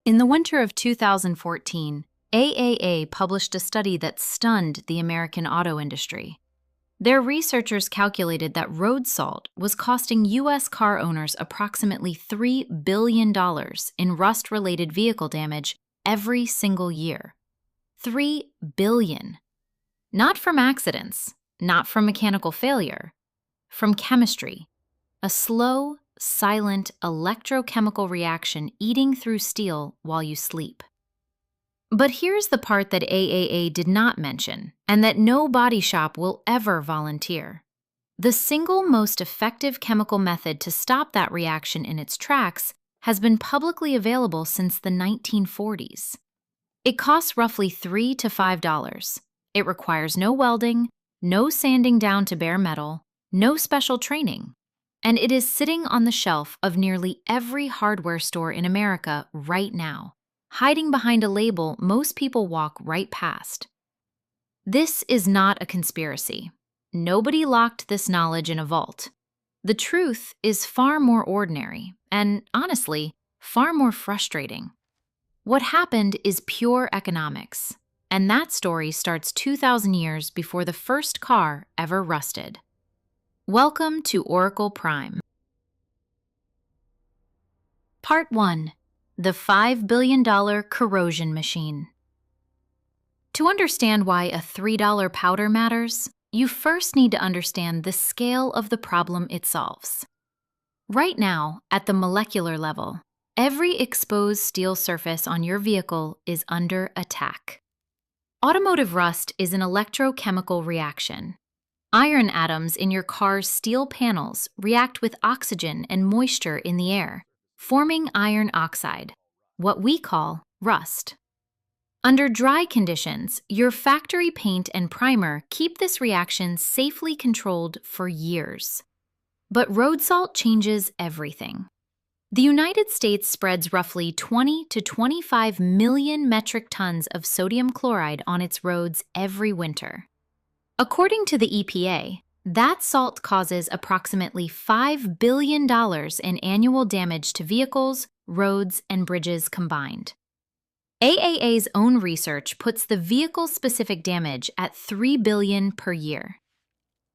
In the winter of 2014, AAA published a study that stunned the American auto industry. Their researchers calculated that road salt was costing U.S. car owners approximately $3 billion in rust-related vehicle damage every single year. $3 billion. Not from accidents, not from mechanical failure, from chemistry. A slow, silent electrochemical reaction eating through steel while you sleep. But here's the part that AAA did not mention, and that no body shop will ever volunteer. The single most effective chemical method to stop that reaction in its tracks has been publicly available since the 1940s. It costs roughly $3 to $5. It requires no welding, no sanding down to bare metal, no special training. And it is sitting on the shelf of nearly every hardware store in America right now, hiding behind a label most people walk right past. This is not a conspiracy. Nobody locked this knowledge in a vault. The truth is far more ordinary and, honestly, far more frustrating. What happened is pure economics, and that story starts 2,000 years before the first car ever rusted. Welcome to Oracle Prime. Part 1. The $5 billion corrosion machine. To understand why a $3 powder matters, you first need to understand the scale of the problem it solves. Right now, at the molecular level, every exposed steel surface on your vehicle is under attack. Automotive rust is an electrochemical reaction. Iron atoms in your car's steel panels react with oxygen and moisture in the air, forming iron oxide, what we call rust. Under dry conditions, your factory paint and primer keep this reaction safely controlled for years. But road salt changes everything. The United States spreads roughly 20 to 25 million metric tons of sodium chloride on its roads every winter. According to the EPA, that salt causes approximately $5 billion in annual damage to vehicles, roads, and bridges combined. AAA's own research puts the vehicle-specific damage at $3 billion per year.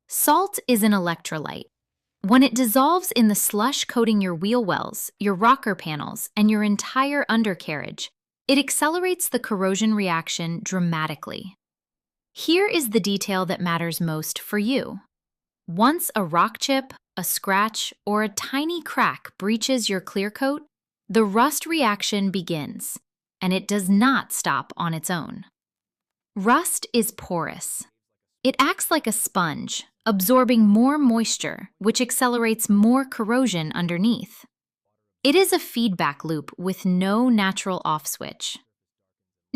Salt is an electrolyte. When it dissolves in the slush coating your wheel wells, your rocker panels, and your entire undercarriage, it accelerates the corrosion reaction dramatically. Here is the detail that matters most for you. Once a rock chip, a scratch, or a tiny crack breaches your clear coat, the rust reaction begins, and it does not stop on its own. Rust is porous. It acts like a sponge, absorbing more moisture, which accelerates more corrosion underneath. It is a feedback loop with no natural off switch.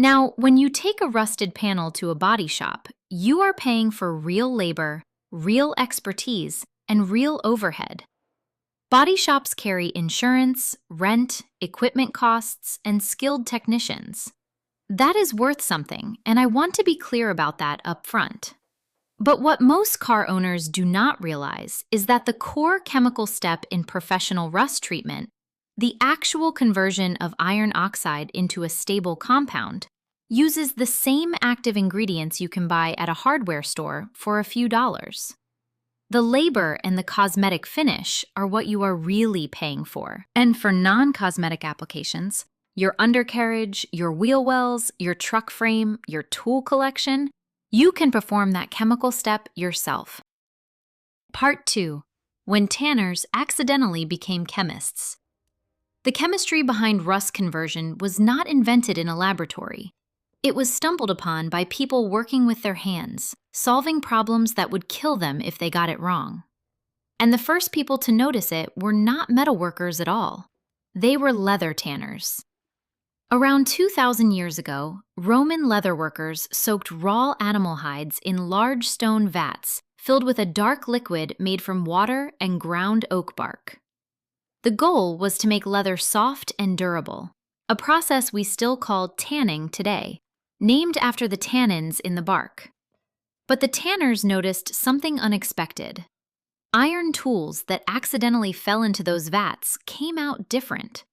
Now, when you take a rusted panel to a body shop, you are paying for real labor, real expertise, and real overhead. Body shops carry insurance, rent, equipment costs, and skilled technicians. That is worth something, and I want to be clear about that up front. But what most car owners do not realize is that the core chemical step in professional rust treatment, the actual conversion of iron oxide into a stable compound, uses the same active ingredients you can buy at a hardware store for a few dollars. The labor and the cosmetic finish are what you are really paying for. And for non-cosmetic applications, your undercarriage, your wheel wells, your truck frame, your tool collection, you can perform that chemical step yourself. Part 2. When tanners accidentally became chemists. The chemistry behind rust conversion was not invented in a laboratory. It was stumbled upon by people working with their hands, solving problems that would kill them if they got it wrong. And the first people to notice it were not metalworkers at all. They were leather tanners. Around 2,000 years ago, Roman leatherworkers soaked raw animal hides in large stone vats filled with a dark liquid made from water and ground oak bark. The goal was to make leather soft and durable, a process we still call tanning today, named after the tannins in the bark. But the tanners noticed something unexpected. Iron tools that accidentally fell into those vats came out different.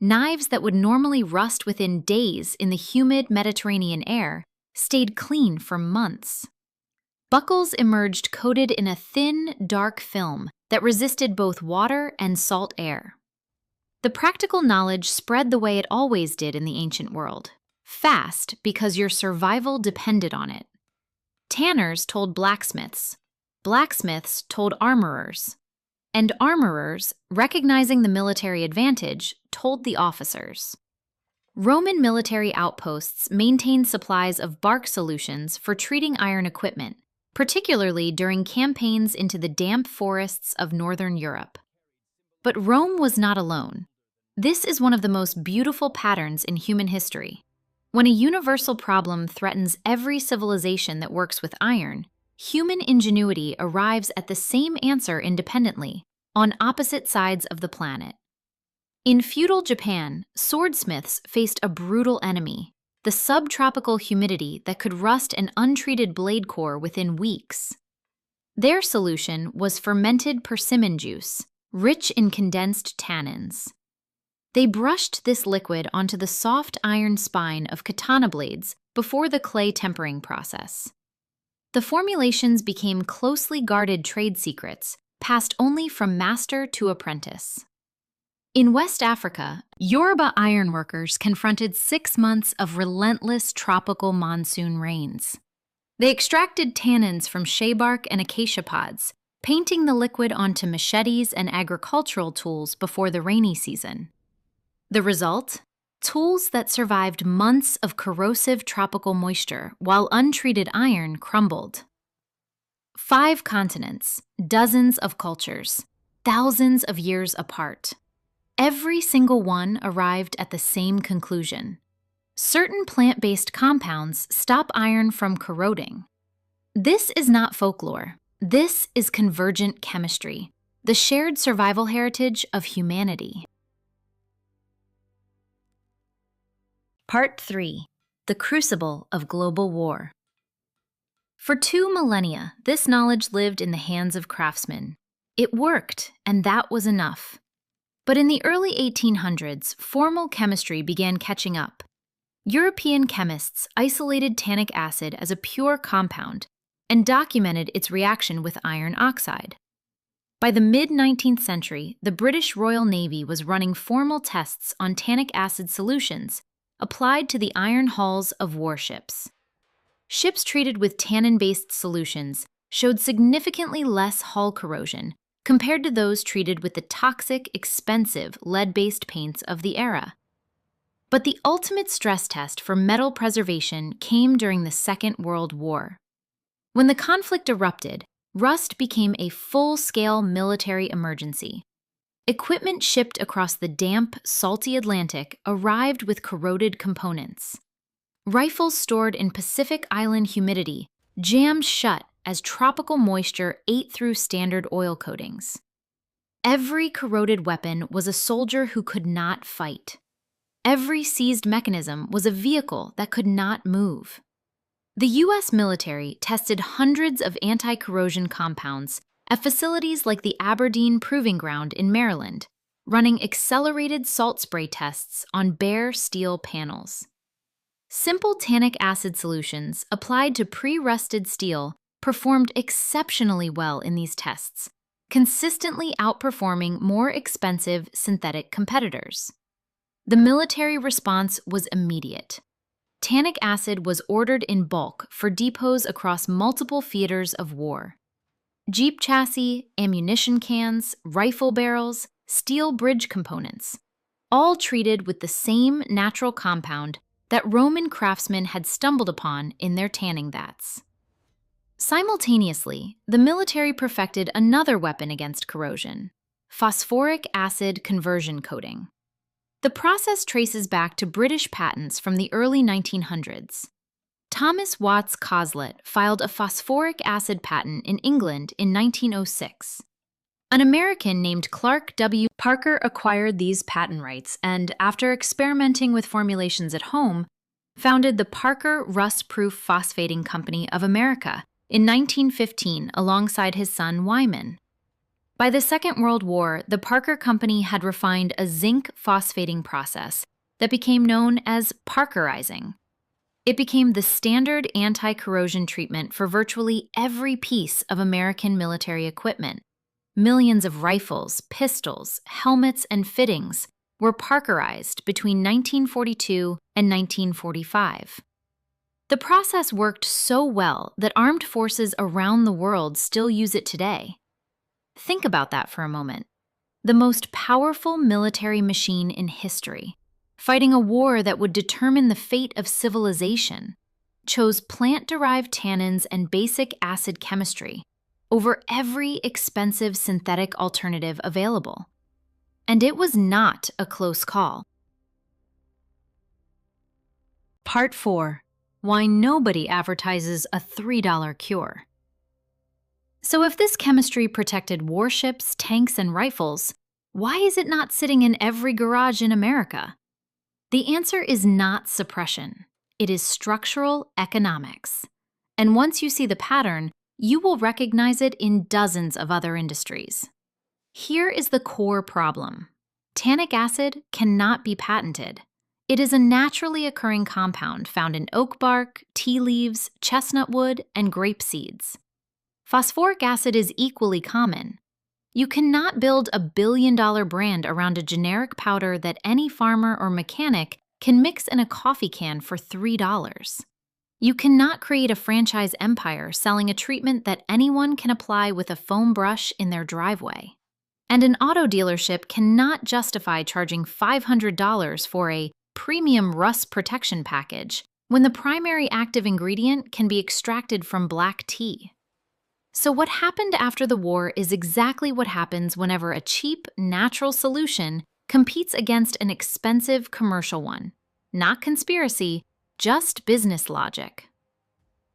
Knives that would normally rust within days in the humid Mediterranean air stayed clean for months. Buckles emerged coated in a thin, dark film that resisted both water and salt air. The practical knowledge spread the way it always did in the ancient world, fast because your survival depended on it. Tanners told blacksmiths, blacksmiths told armorers, and armorers, recognizing the military advantage, told the officers. Roman military outposts maintained supplies of bark solutions for treating iron equipment, particularly during campaigns into the damp forests of northern Europe. But Rome was not alone. This is one of the most beautiful patterns in human history. When a universal problem threatens every civilization that works with iron, human ingenuity arrives at the same answer independently, on opposite sides of the planet. In feudal Japan, swordsmiths faced a brutal enemy, the subtropical humidity that could rust an untreated blade core within weeks. Their solution was fermented persimmon juice, rich in condensed tannins. They brushed this liquid onto the soft iron spine of katana blades before the clay tempering process. The formulations became closely guarded trade secrets, passed only from master to apprentice. In West Africa, Yoruba ironworkers confronted 6 months of relentless tropical monsoon rains. They extracted tannins from shea bark and acacia pods, painting the liquid onto machetes and agricultural tools before the rainy season. The result? Tools that survived months of corrosive tropical moisture while untreated iron crumbled. 5 continents, dozens of cultures, thousands of years apart. Every single one arrived at the same conclusion. Certain plant-based compounds stop iron from corroding. This is not folklore. This is convergent chemistry, the shared survival heritage of humanity. Part 3. The Crucible of Global War. For 2 millennia, this knowledge lived in the hands of craftsmen. It worked, and that was enough. But in the early 1800s, formal chemistry began catching up. European chemists isolated tannic acid as a pure compound and documented its reaction with iron oxide. By the mid-19th century, the British Royal Navy was running formal tests on tannic acid solutions applied to the iron hulls of warships. Ships treated with tannin-based solutions showed significantly less hull corrosion compared to those treated with the toxic, expensive lead-based paints of the era. But the ultimate stress test for metal preservation came during the Second World War. When the conflict erupted, rust became a full-scale military emergency. Equipment shipped across the damp, salty Atlantic arrived with corroded components. Rifles stored in Pacific Island humidity jammed shut as tropical moisture ate through standard oil coatings. Every corroded weapon was a soldier who could not fight. Every seized mechanism was a vehicle that could not move. The U.S. military tested hundreds of anti-corrosion compounds at facilities like the Aberdeen Proving Ground in Maryland, running accelerated salt spray tests on bare steel panels. Simple tannic acid solutions applied to pre-rusted steel performed exceptionally well in these tests, consistently outperforming more expensive synthetic competitors. The military response was immediate. Tannic acid was ordered in bulk for depots across multiple theaters of war. Jeep chassis, ammunition cans, rifle barrels, steel bridge components, all treated with the same natural compound that Roman craftsmen had stumbled upon in their tanning vats. Simultaneously, the military perfected another weapon against corrosion: phosphoric acid conversion coating. The process traces back to British patents from the early 1900s. Thomas Watts Coslet filed a phosphoric acid patent in England in 1906. An American named Clark W. Parker acquired these patent rights and, after experimenting with formulations at home, founded the Parker Rust-Proof Phosphating Company of America in 1915 alongside his son Wyman. By the Second World War, the Parker Company had refined a zinc phosphating process that became known as Parkerizing. It became the standard anti-corrosion treatment for virtually every piece of American military equipment. Millions of rifles, pistols, helmets, and fittings were Parkerized between 1942 and 1945. The process worked so well that armed forces around the world still use it today. Think about that for a moment. The most powerful military machine in history, fighting a war that would determine the fate of civilization, chose plant-derived tannins and basic acid chemistry over every expensive synthetic alternative available. And it was not a close call. Part 4. Why nobody advertises a $3 cure. So if this chemistry protected warships, tanks, and rifles, why is it not sitting in every garage in America? The answer is not suppression. It is structural economics. And once you see the pattern, you will recognize it in dozens of other industries. Here is the core problem. Tannic acid cannot be patented. It is a naturally occurring compound found in oak bark, tea leaves, chestnut wood, and grape seeds. Phosphoric acid is equally common. You cannot build a billion-dollar brand around a generic powder that any farmer or mechanic can mix in a coffee can for $3. You cannot create a franchise empire selling a treatment that anyone can apply with a foam brush in their driveway. And an auto dealership cannot justify charging $500 for a premium rust protection package when the primary active ingredient can be extracted from black tea. So what happened after the war is exactly what happens whenever a cheap, natural solution competes against an expensive commercial one. Not conspiracy, just business logic.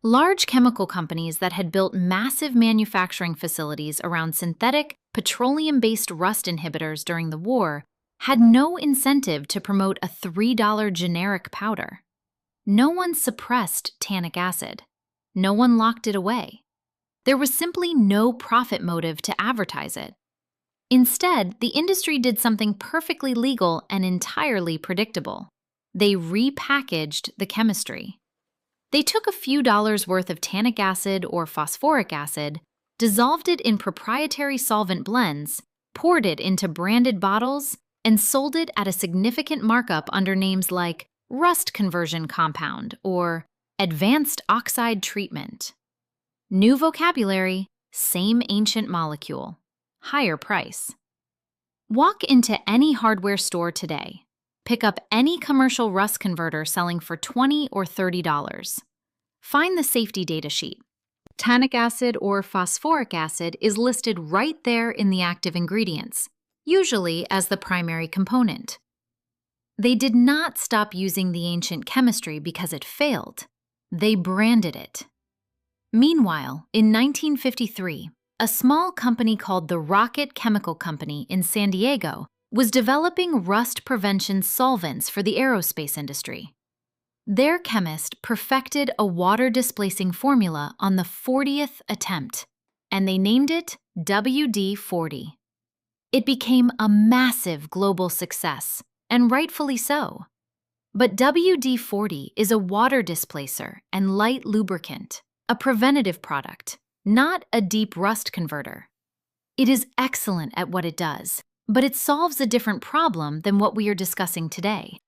Large chemical companies that had built massive manufacturing facilities around synthetic, petroleum-based rust inhibitors during the war had no incentive to promote a $3 generic powder. No one suppressed tannic acid. No one locked it away. There was simply no profit motive to advertise it. Instead, the industry did something perfectly legal and entirely predictable. They repackaged the chemistry. They took a few dollars worth of tannic acid or phosphoric acid, dissolved it in proprietary solvent blends, poured it into branded bottles, and sold it at a significant markup under names like rust conversion compound or advanced oxide treatment. New vocabulary, same ancient molecule, higher price. Walk into any hardware store today. Pick up any commercial rust converter selling for $20 or $30. Find the safety data sheet. Tannic acid or phosphoric acid is listed right there in the active ingredients, usually as the primary component. They did not stop using the ancient chemistry because it failed. They branded it. Meanwhile, in 1953, a small company called the Rocket Chemical Company in San Diego was developing rust prevention solvents for the aerospace industry. Their chemist perfected a water-displacing formula on the 40th attempt, and they named it WD-40. It became a massive global success, and rightfully so. But WD-40 is a water displacer and light lubricant, a preventative product, not a deep rust converter. It is excellent at what it does, but it solves a different problem than what we are discussing today.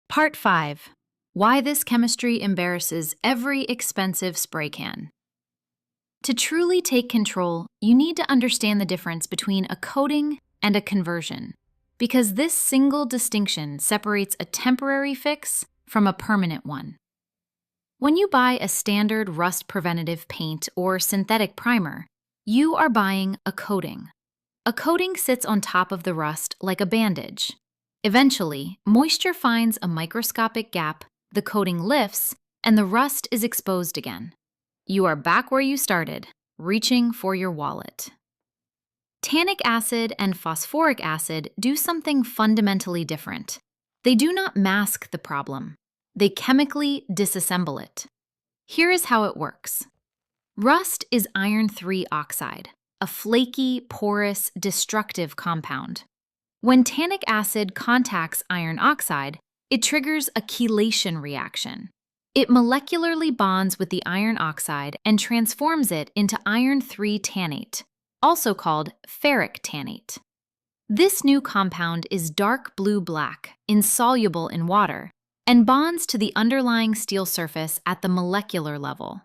Part 5. Why this chemistry embarrasses every expensive spray can. To truly take control, you need to understand the difference between a coating and a conversion, because this single distinction separates a temporary fix from a permanent one. When you buy a standard rust preventative paint or synthetic primer, you are buying a coating. A coating sits on top of the rust like a bandage. Eventually, moisture finds a microscopic gap, the coating lifts, and the rust is exposed again. You are back where you started, reaching for your wallet. Tannic acid and phosphoric acid do something fundamentally different. They do not mask the problem. They chemically disassemble it. Here is how it works. Rust is iron 3 oxide, a flaky, porous, destructive compound. When tannic acid contacts iron oxide, it triggers a chelation reaction. It molecularly bonds with the iron oxide and transforms it into iron 3 tannate, also called ferric tannate. This new compound is dark blue-black, insoluble in water, and bonds to the underlying steel surface at the molecular level.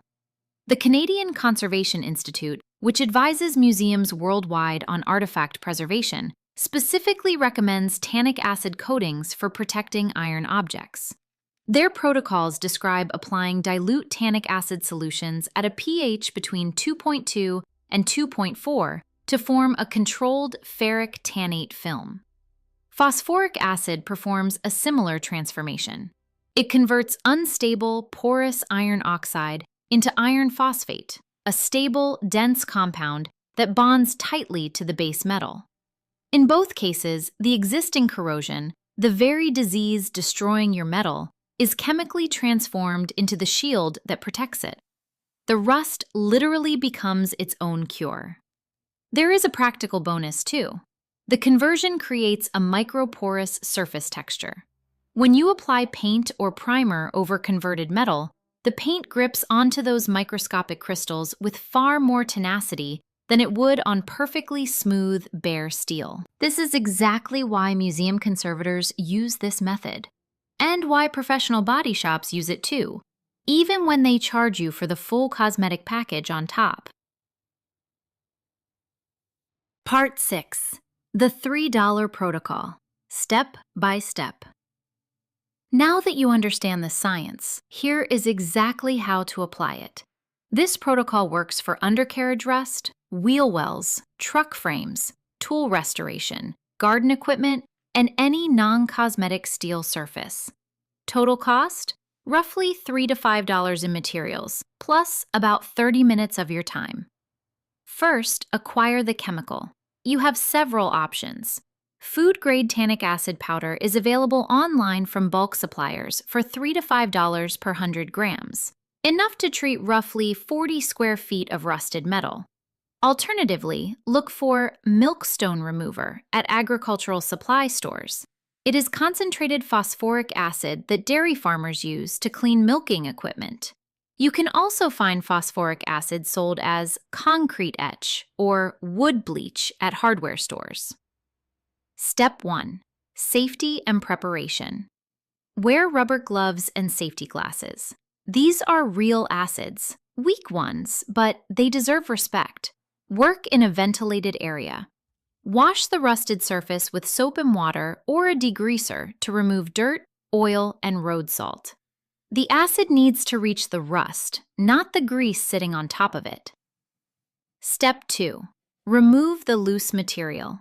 The Canadian Conservation Institute, which advises museums worldwide on artifact preservation, specifically recommends tannic acid coatings for protecting iron objects. Their protocols describe applying dilute tannic acid solutions at a pH between 2.2 and 2.4 to form a controlled ferric tannate film. Phosphoric acid performs a similar transformation. It converts unstable, porous iron oxide into iron phosphate, a stable, dense compound that bonds tightly to the base metal. In both cases, the existing corrosion, the very disease destroying your metal, is chemically transformed into the shield that protects it. The rust literally becomes its own cure. There is a practical bonus, too. The conversion creates a microporous surface texture. When you apply paint or primer over converted metal, the paint grips onto those microscopic crystals with far more tenacity than it would on perfectly smooth, bare steel. This is exactly why museum conservators use this method, and why professional body shops use it too, even when they charge you for the full cosmetic package on top. Part 6. The $3 Protocol. Step by step. Now that you understand the science, here is exactly how to apply it. This protocol works for undercarriage rust, wheel wells, truck frames, tool restoration, garden equipment, and any non-cosmetic steel surface. Total cost? Roughly $3 to $5 in materials, plus about 30 minutes of your time. First, acquire the chemical. You have several options. Food-grade tannic acid powder is available online from bulk suppliers for $3 to $5 per 100 grams, enough to treat roughly 40 square feet of rusted metal. Alternatively, look for milkstone remover at agricultural supply stores. It is concentrated phosphoric acid that dairy farmers use to clean milking equipment. You can also find phosphoric acid sold as concrete etch or wood bleach at hardware stores. Step 1. Safety and preparation. Wear rubber gloves and safety glasses. These are real acids, weak ones, but they deserve respect. Work in a ventilated area. Wash the rusted surface with soap and water or a degreaser to remove dirt, oil, and road salt. The acid needs to reach the rust, not the grease sitting on top of it. Step 2. Remove the loose material.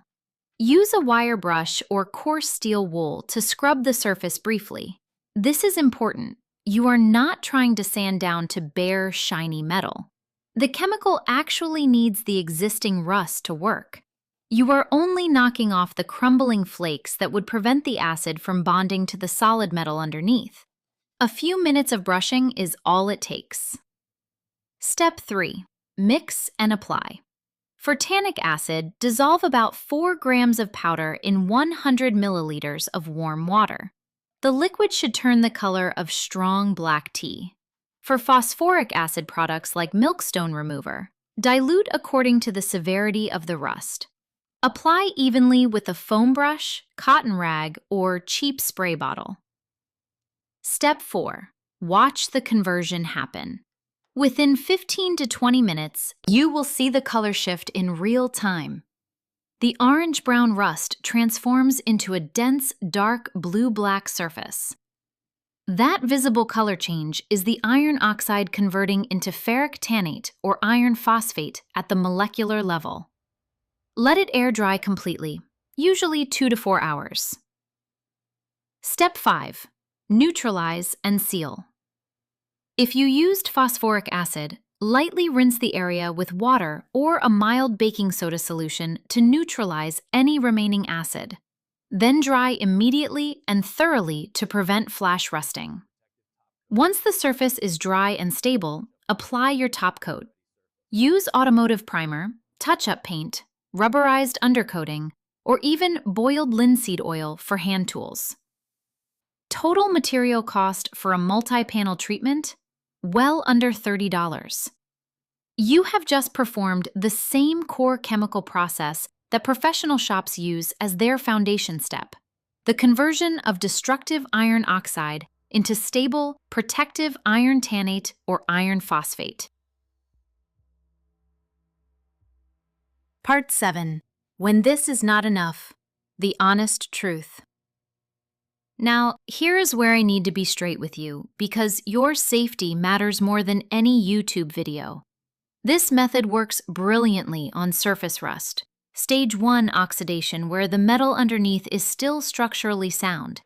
Use a wire brush or coarse steel wool to scrub the surface briefly. This is important. You are not trying to sand down to bare, shiny metal. The chemical actually needs the existing rust to work. You are only knocking off the crumbling flakes that would prevent the acid from bonding to the solid metal underneath. A few minutes of brushing is all it takes. Step 3. Mix and apply. For tannic acid, dissolve about 4 grams of powder in 100 milliliters of warm water. The liquid should turn the color of strong black tea. For phosphoric acid products like milkstone remover, dilute according to the severity of the rust. Apply evenly with a foam brush, cotton rag, or cheap spray bottle. Step 4. Watch the conversion happen. Within 15 to 20 minutes, you will see the color shift in real time. The orange-brown rust transforms into a dense, dark blue-black surface. That visible color change is the iron oxide converting into ferric tannate or iron phosphate at the molecular level. Let it air dry completely, usually 2 to 4 hours. Step 5. Neutralize and seal. If you used phosphoric acid, lightly rinse the area with water or a mild baking soda solution to neutralize any remaining acid. Then dry immediately and thoroughly to prevent flash rusting. Once the surface is dry and stable, apply your top coat. Use automotive primer, touch-up paint, rubberized undercoating, or even boiled linseed oil for hand tools. Total material cost for a multi-panel treatment? Well under $30. You have just performed the same core chemical process that professional shops use as their foundation step, the conversion of destructive iron oxide into stable, protective iron tannate or iron phosphate. Part 7. When this is not enough, the honest truth. Now, here is where I need to be straight with you, because your safety matters more than any YouTube video. This method works brilliantly on surface rust, stage 1 oxidation where the metal underneath is still structurally sound.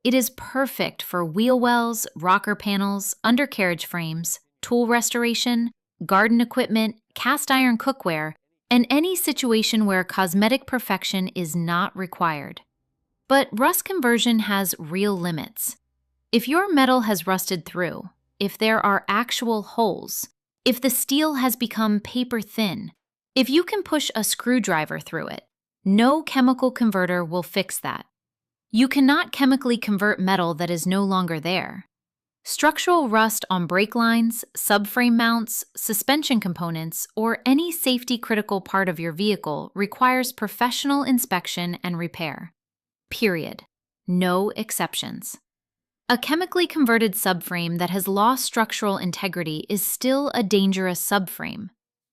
It is perfect for wheel wells, rocker panels, undercarriage frames, tool restoration, garden equipment, cast iron cookware, and any situation where cosmetic perfection is not required. But rust conversion has real limits. If your metal has rusted through, if there are actual holes, if the steel has become paper thin, if you can push a screwdriver through it, no chemical converter will fix that. You cannot chemically convert metal that is no longer there. Structural rust on brake lines, subframe mounts, suspension components, or any safety-critical part of your vehicle requires professional inspection and repair. Period. No exceptions. A chemically converted subframe that has lost structural integrity is still a dangerous subframe.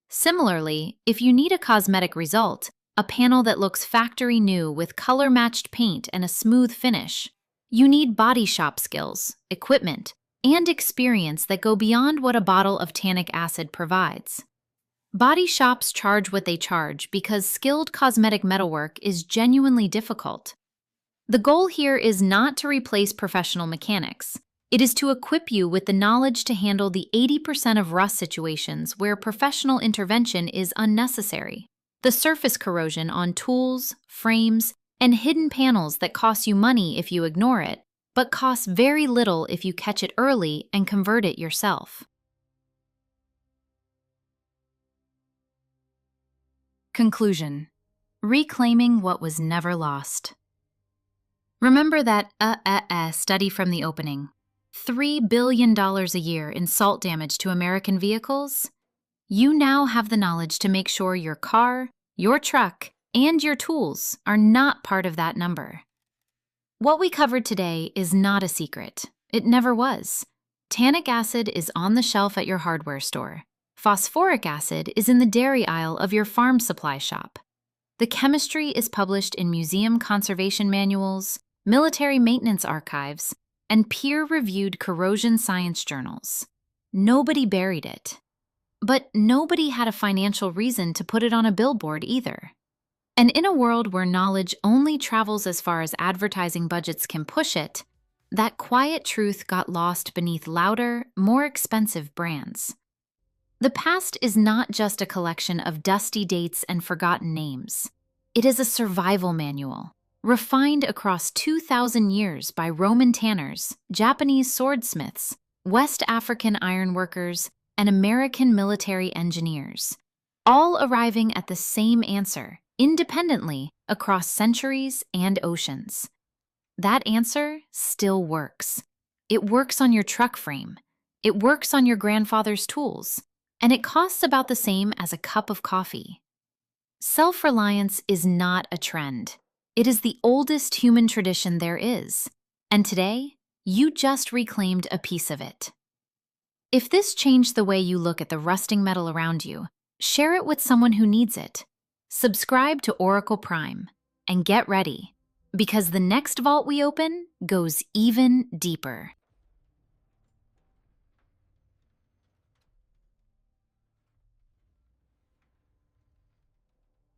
Similarly, if you need a cosmetic result, a panel that looks factory new with color-matched paint and a smooth finish, you need body shop skills, equipment, and experience that go beyond what a bottle of tannic acid provides. Body shops charge what they charge because skilled cosmetic metalwork is genuinely difficult. The goal here is not to replace professional mechanics. It is to equip you with the knowledge to handle the 80% of rust situations where professional intervention is unnecessary. The surface corrosion on tools, frames, and hidden panels that costs you money if you ignore it, but costs very little if you catch it early and convert it yourself. Conclusion: reclaiming what was never lost. Remember that study from the opening. $3 billion a year in salt damage to American vehicles? You now have the knowledge to make sure your car, your truck, and your tools are not part of that number. What we covered today is not a secret. It never was. Tannic acid is on the shelf at your hardware store. Phosphoric acid is in the dairy aisle of your farm supply shop. The chemistry is published in museum conservation manuals, military maintenance archives, and peer-reviewed corrosion science journals. Nobody buried it. But nobody had a financial reason to put it on a billboard either. And in a world where knowledge only travels as far as advertising budgets can push it, that quiet truth got lost beneath louder, more expensive brands. The past is not just a collection of dusty dates and forgotten names. It is a survival manual, refined across 2,000 years by Roman tanners, Japanese swordsmiths, West African ironworkers, and American military engineers, all arriving at the same answer, independently, across centuries and oceans. That answer still works. It works on your truck frame. It works on your grandfather's tools. And it costs about the same as a cup of coffee. Self-reliance is not a trend. It is the oldest human tradition there is. And today, you just reclaimed a piece of it. If this changed the way you look at the rusting metal around you, share it with someone who needs it. Subscribe to Oracle Prime and get ready, because the next vault we open goes even deeper.